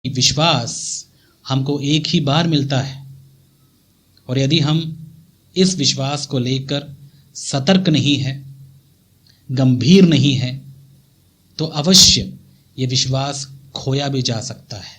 विश्वास हमको एक ही बार मिलता है और यदि हम इस विश्वास को लेकर सतर्क नहीं है, गंभीर नहीं है, तो अवश्य ये विश्वास खोया भी जा सकता है।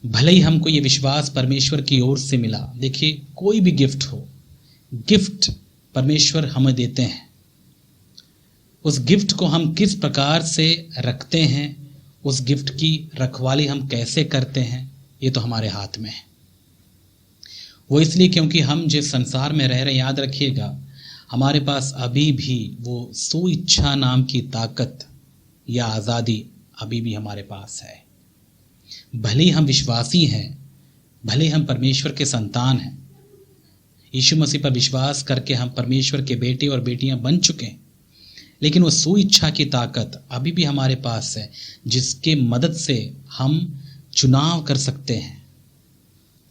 भले ही हमको ये विश्वास परमेश्वर की ओर से मिला। देखिए, कोई भी गिफ्ट हो, गिफ्ट परमेश्वर हमें देते हैं। उस गिफ्ट को हम किस प्रकार से रखते हैं, उस गिफ्ट की रखवाली हम कैसे करते हैं, ये तो हमारे हाथ में है। वो इसलिए क्योंकि हम जिस संसार में रह रहे हैं, याद रखिएगा, हमारे पास अभी भी वो सुइच्छा नाम की ताकत या आज़ादी अभी भी हमारे पास है। भले ही हम विश्वासी हैं, भले ही हम परमेश्वर के संतान हैं, यीशु मसीह पर विश्वास करके हम परमेश्वर के बेटे और बेटियां बन चुके हैं, लेकिन वो सुइच्छा की ताकत अभी भी हमारे पास है, जिसके मदद से हम चुनाव कर सकते हैं,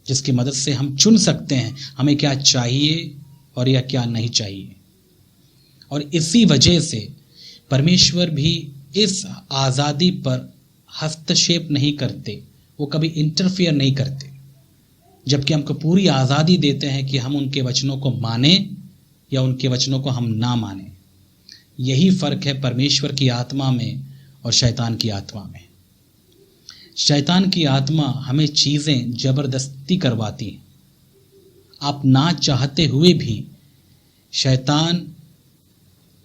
जिसकी मदद से हम चुन सकते हैं हमें क्या चाहिए और या क्या नहीं चाहिए। और इसी वजह से परमेश्वर भी इस आज़ादी पर हस्तक्षेप नहीं करते, वो कभी इंटरफियर नहीं करते, जबकि हमको पूरी आज़ादी देते हैं कि हम उनके वचनों को माने या उनके वचनों को हम ना माने। यही फर्क है परमेश्वर की आत्मा में और शैतान की आत्मा में। शैतान की आत्मा हमें चीज़ें ज़बरदस्ती करवाती है। आप ना चाहते हुए भी शैतान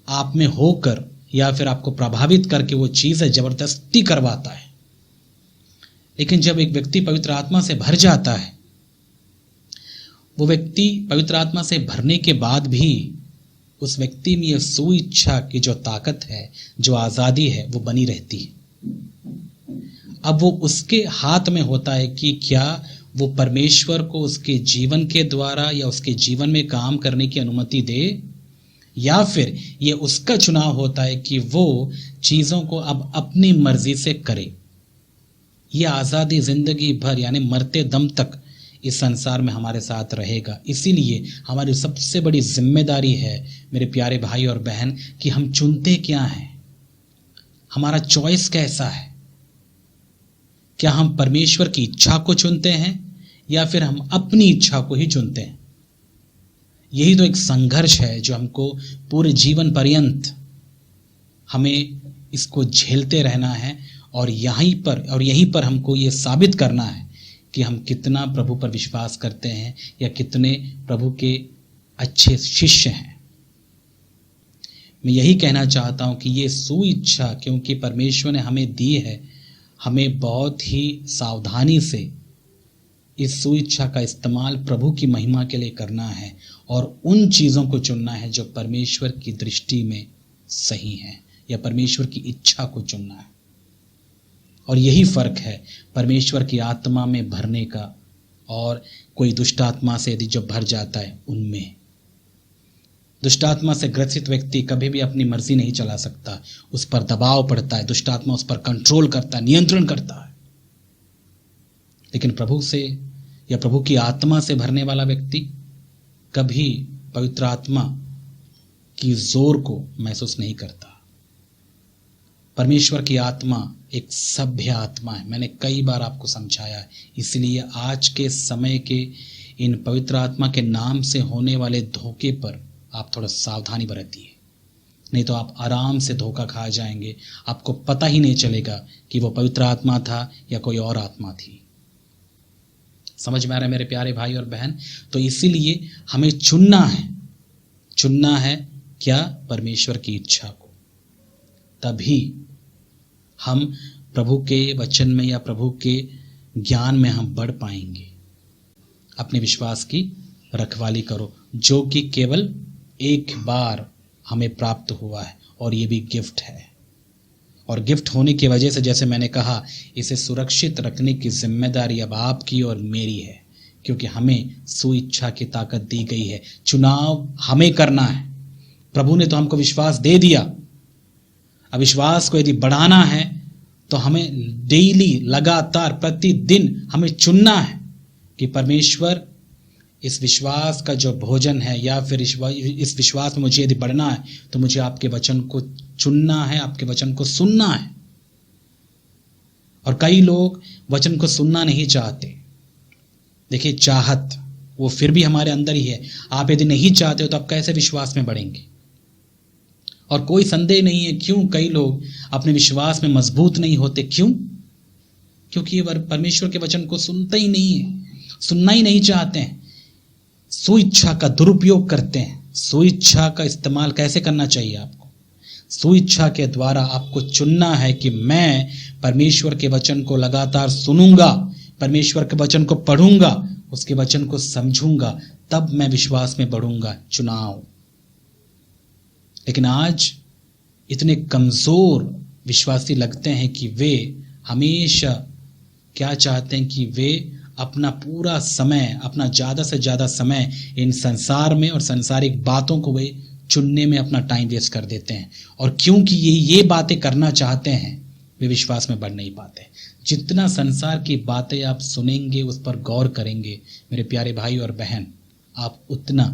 आप में होकर या फिर आपको प्रभावित करके वो चीज़ें ज़बरदस्ती करवाता है। लेकिन जब एक व्यक्ति पवित्र आत्मा से भर जाता है, वो व्यक्ति पवित्र आत्मा से भरने के बाद भी उस व्यक्ति में ये सुइच्छा की जो ताकत है, जो आज़ादी है, वो बनी रहती है। अब वो उसके हाथ में होता है कि क्या वो परमेश्वर को उसके जीवन के द्वारा या उसके जीवन में काम करने की अनुमति दे, या फिर ये उसका चुनाव होता है कि वो चीज़ों को अब अपनी मर्जी से करे। ये आज़ादी जिंदगी भर यानी मरते दम तक इस संसार में हमारे साथ रहेगा। इसीलिए हमारी सबसे बड़ी जिम्मेदारी है मेरे प्यारे भाई और बहन कि हम चुनते क्या हैं, हमारा चॉइस कैसा है। क्या हम परमेश्वर की इच्छा को चुनते हैं या फिर हम अपनी इच्छा को ही चुनते हैं। यही तो एक संघर्ष है जो हमको पूरे जीवन पर्यंत हमें इसको झेलते रहना है और यहीं पर हमको ये साबित करना है कि हम कितना प्रभु पर विश्वास करते हैं या कितने प्रभु के अच्छे शिष्य हैं। मैं यही कहना चाहता हूं कि ये सुइच्छा क्योंकि परमेश्वर ने हमें दी है, हमें बहुत ही सावधानी से इस सुइच्छा का इस्तेमाल प्रभु की महिमा के लिए करना है और उन चीज़ों को चुनना है जो परमेश्वर की दृष्टि में सही है या परमेश्वर की इच्छा को चुनना है। और यही फर्क है परमेश्वर की आत्मा में भरने का और कोई दुष्ट आत्मा से यदि जब भर जाता है उनमें। दुष्ट आत्मा से ग्रसित व्यक्ति कभी भी अपनी मर्जी नहीं चला सकता, उस पर दबाव पड़ता है, दुष्ट आत्मा उस पर कंट्रोल करता है, नियंत्रण करता है। लेकिन प्रभु से या प्रभु की आत्मा से भरने वाला व्यक्ति कभी पवित्र आत्मा की जोर को महसूस नहीं करता। परमेश्वर की आत्मा एक सभ्य आत्मा है, मैंने कई बार आपको समझाया है। इसलिए आज के समय के इन पवित्र आत्मा के नाम से होने वाले धोखे पर आप थोड़ा सावधानी बरतिए, नहीं तो आप आराम से धोखा खा जाएंगे। आपको पता ही नहीं चलेगा कि वो पवित्र आत्मा था या कोई और आत्मा थी। समझ में आ रहा है मेरे प्यारे भाई और बहन? तो इसीलिए हमें चुनना है क्या? परमेश्वर की इच्छा को। तभी हम प्रभु के वचन में या प्रभु के ज्ञान में हम बढ़ पाएंगे। अपने विश्वास की रखवाली करो जो कि केवल एक बार हमें प्राप्त हुआ है और ये भी गिफ्ट है। और गिफ्ट होने की वजह से, जैसे मैंने कहा, इसे सुरक्षित रखने की जिम्मेदारी अब आपकी और मेरी है, क्योंकि हमें सुइच्छा की ताकत दी गई है। चुनाव हमें करना है। प्रभु ने तो हमको विश्वास दे दिया। अब विश्वास को यदि बढ़ाना है तो हमें डेली, लगातार, प्रतिदिन हमें चुनना है कि परमेश्वर इस विश्वास का जो भोजन है या फिर इस विश्वास में मुझे यदि बढ़ना है तो मुझे आपके वचन को चुनना है, आपके वचन को सुनना है। और कई लोग वचन को सुनना नहीं चाहते। देखिए, चाहत वो फिर भी हमारे अंदर ही है। आप यदि नहीं चाहते हो तो आप कैसे विश्वास में बढ़ेंगे? और कोई संदेह नहीं है क्यों कई लोग अपने विश्वास में मजबूत नहीं होते। क्यों? क्योंकि ये परमेश्वर के वचन को सुनते ही नहीं है, सुनना ही नहीं चाहते हैं, सुइच्छा का दुरुपयोग करते हैं। सुइच्छा का इस्तेमाल कैसे करना चाहिए आपको? सुइच्छा के द्वारा आपको चुनना है कि मैं परमेश्वर के वचन को लगातार सुनूंगा, परमेश्वर के वचन को पढ़ूंगा, उसके वचन को समझूंगा, तब मैं विश्वास में बढ़ूंगा। चुनाव। लेकिन आज इतने कमजोर विश्वासी लगते हैं कि वे हमेशा क्या चाहते हैं कि वे अपना पूरा समय, अपना ज़्यादा से ज़्यादा समय इन संसार में और सांसारिक बातों को वे चुनने में अपना टाइम वेस्ट कर देते हैं। और क्योंकि ये बातें करना चाहते हैं, वे विश्वास में बढ़ नहीं पाते। जितना संसार की बातें आप सुनेंगे, उस पर गौर करेंगे मेरे प्यारे भाई और बहन, आप उतना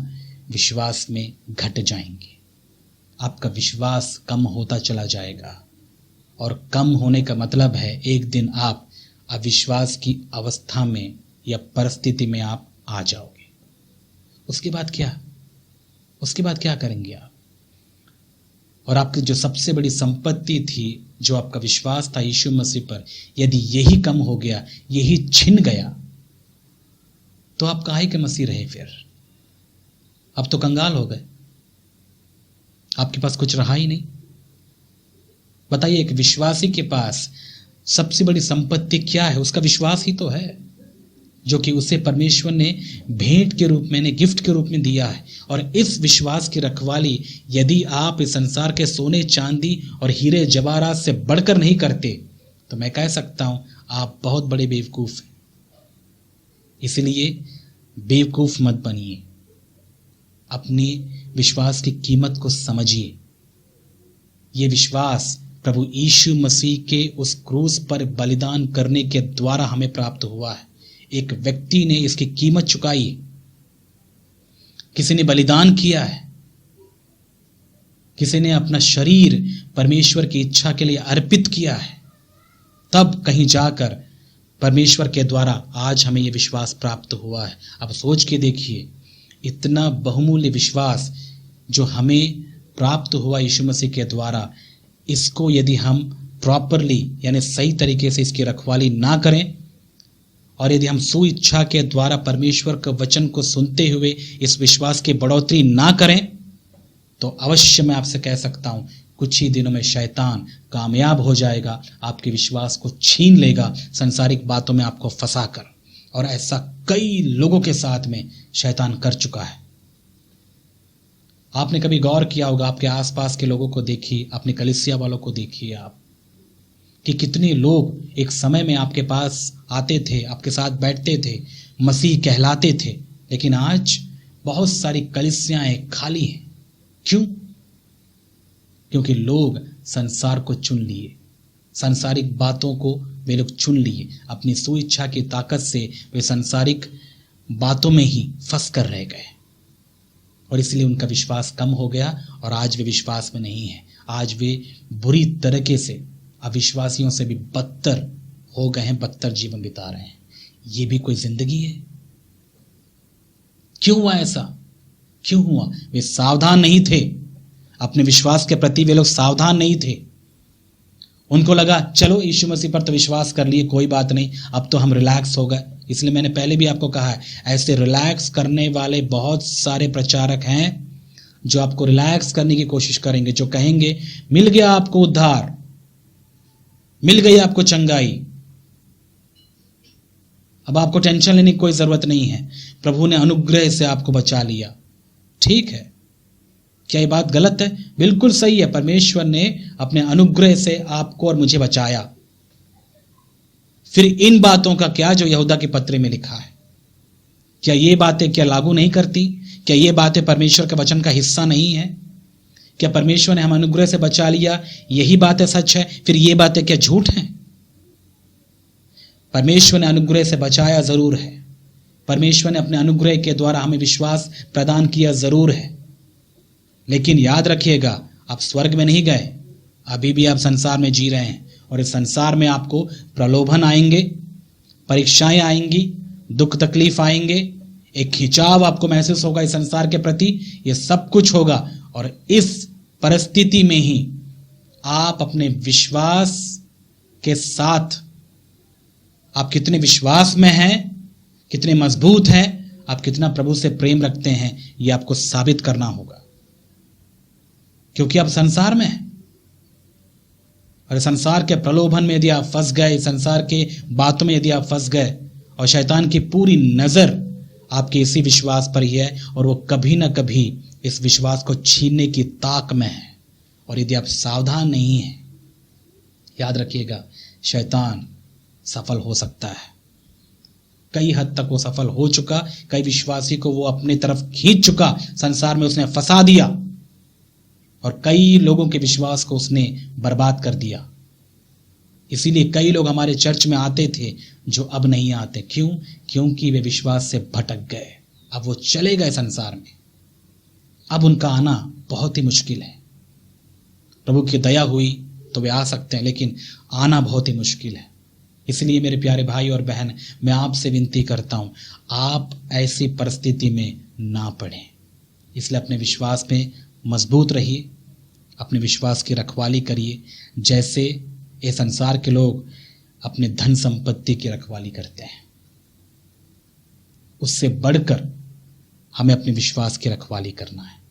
विश्वास में घट जाएंगे। आपका विश्वास कम होता चला जाएगा। और कम होने का मतलब है एक दिन आप अविश्वास की अवस्था में या परिस्थिति में आप आ जाओगे। उसके बाद क्या? उसके बाद क्या करेंगे आप? और आपकी जो सबसे बड़ी संपत्ति थी, जो आपका विश्वास था यीशु मसीह पर, यदि यही कम हो गया, यही छिन गया, तो आप काहे के मसीह रहे फिर? अब तो कंगाल हो गए, आपके पास कुछ रहा ही नहीं। बताइए, एक विश्वासी के पास सबसे बड़ी संपत्ति क्या है? उसका विश्वास ही तो है, जो कि उसे परमेश्वर ने भेंट के रूप में, गिफ्ट के रूप में दिया है। और इस विश्वास की रखवाली यदि आप इस संसार के सोने चांदी और हीरे जवाहरात से बढ़कर नहीं करते, तो मैं कह सकता हूं आप बहुत बड़े बेवकूफ हैं। इसलिए बेवकूफ मत बनिए, अपनी विश्वास की कीमत को समझिए। ये विश्वास प्रभु यीशु मसीह के उस क्रूस पर बलिदान करने के द्वारा हमें प्राप्त हुआ है। एक व्यक्ति ने इसकी कीमत चुकाई, किसी ने बलिदान किया है, किसी ने अपना शरीर परमेश्वर की इच्छा के लिए अर्पित किया है, तब कहीं जाकर परमेश्वर के द्वारा आज हमें यह विश्वास प्राप्त हुआ है। अब सोच के देखिए, इतना बहुमूल्य विश्वास जो हमें प्राप्त हुआ यीशु मसीह के द्वारा, इसको यदि हम प्रॉपरली यानी सही तरीके से इसकी रखवाली ना करें, और यदि हम सुइच्छा के द्वारा परमेश्वर के वचन को सुनते हुए इस विश्वास की बढ़ोतरी ना करें, तो अवश्य मैं आपसे कह सकता हूं कुछ ही दिनों में शैतान कामयाब हो जाएगा, आपके विश्वास को छीन लेगा संसारिक बातों में आपको फंसाकर। और ऐसा कई लोगों के साथ में शैतान कर चुका है। आपने कभी गौर किया होगा, आपके आसपास के लोगों को देखिए, अपने कलीसिया वालों को देखिए आप, कि कितने लोग एक समय में आपके पास आते थे, आपके साथ बैठते थे, मसीह कहलाते थे, लेकिन आज बहुत सारी कलीसियाएं खाली हैं। क्यों? क्योंकि लोग संसार को चुन लिए, सांसारिक बातों को वे लोग चुन लिए। अपनी सुइच्छा की ताकत से वे सांसारिक बातों में ही फंस कर रह गए, और इसलिए उनका विश्वास कम हो गया और आज वे विश्वास में नहीं है। आज वे बुरी तरीके से अविश्वासियों से भी बदतर हो गए हैं, बदतर जीवन बिता रहे हैं। ये भी कोई जिंदगी है? क्यों हुआ ऐसा? क्यों हुआ? वे सावधान नहीं थे अपने विश्वास के प्रति, वे लोग सावधान नहीं थे। उनको लगा चलो यीशु मसीह पर तो विश्वास कर लिए, कोई बात नहीं, अब तो हम रिलैक्स हो गए। इसलिए मैंने पहले भी आपको कहा है, ऐसे रिलैक्स करने वाले बहुत सारे प्रचारक हैं जो आपको रिलैक्स करने की कोशिश करेंगे, जो कहेंगे मिल गया आपको उद्धार, मिल गई आपको चंगाई, अब आपको टेंशन लेने की कोई जरूरत नहीं है, प्रभु ने अनुग्रह से आपको बचा लिया। ठीक है, क्या ये बात गलत है? बिल्कुल सही है। परमेश्वर ने अपने अनुग्रह से आपको और मुझे बचाया। फिर इन बातों का क्या जो यहूदा के पत्र में लिखा है, क्या ये बातें क्या लागू नहीं करती? क्या ये बातें परमेश्वर के वचन का हिस्सा नहीं है? क्या परमेश्वर ने हम अनुग्रह से बचा लिया, यही बातें सच है, फिर ये बातें क्या झूठ हैं? परमेश्वर ने अनुग्रह से बचाया जरूर है, परमेश्वर ने अपने अनुग्रह के द्वारा हमें विश्वास प्रदान किया जरूर है, लेकिन याद रखिएगा आप स्वर्ग में नहीं गए, अभी भी आप संसार में जी रहे हैं, और इस संसार में आपको प्रलोभन आएंगे, परीक्षाएं आएंगी, दुख तकलीफ आएंगे, एक खिंचाव आपको महसूस होगा इस संसार के प्रति। ये सब कुछ होगा और इस परिस्थिति में ही आप अपने विश्वास के साथ, आप कितने विश्वास में हैं, कितने मजबूत हैं, आप कितना प्रभु से प्रेम रखते हैं, ये आपको साबित करना होगा। क्योंकि आप संसार में हैं और संसार के प्रलोभन में यदि आप फंस गए, संसार के बातों में यदि आप फंस गए और शैतान की पूरी नजर आपके इसी विश्वास पर ही है और वो कभी ना कभी इस विश्वास को छीनने की ताक में है। और यदि आप सावधान नहीं हैं, याद रखिएगा, शैतान सफल हो सकता है। कई हद तक वो सफल हो चुका, कई विश्वासी को वो अपने तरफ खींच चुका, संसार में उसने फंसा दिया और कई लोगों के विश्वास को उसने बर्बाद कर दिया। इसीलिए कई लोग हमारे चर्च में आते थे जो अब नहीं आते। क्यों? क्योंकि वे विश्वास से भटक गए। अब वो चले गए संसार में, अब उनका आना बहुत ही मुश्किल है। प्रभु की दया हुई तो वे आ सकते हैं, लेकिन आना बहुत ही मुश्किल है। इसलिए मेरे प्यारे भाई और बहन, मैं आपसे विनती करता हूं, आप ऐसी परिस्थिति में ना पड़ें। इसलिए अपने विश्वास में मजबूत रहिए, अपने विश्वास की रखवाली करिए, जैसे ये संसार के लोग अपने धन संपत्ति की रखवाली करते हैं। उससे बढ़कर हमें अपने विश्वास की रखवाली करना है।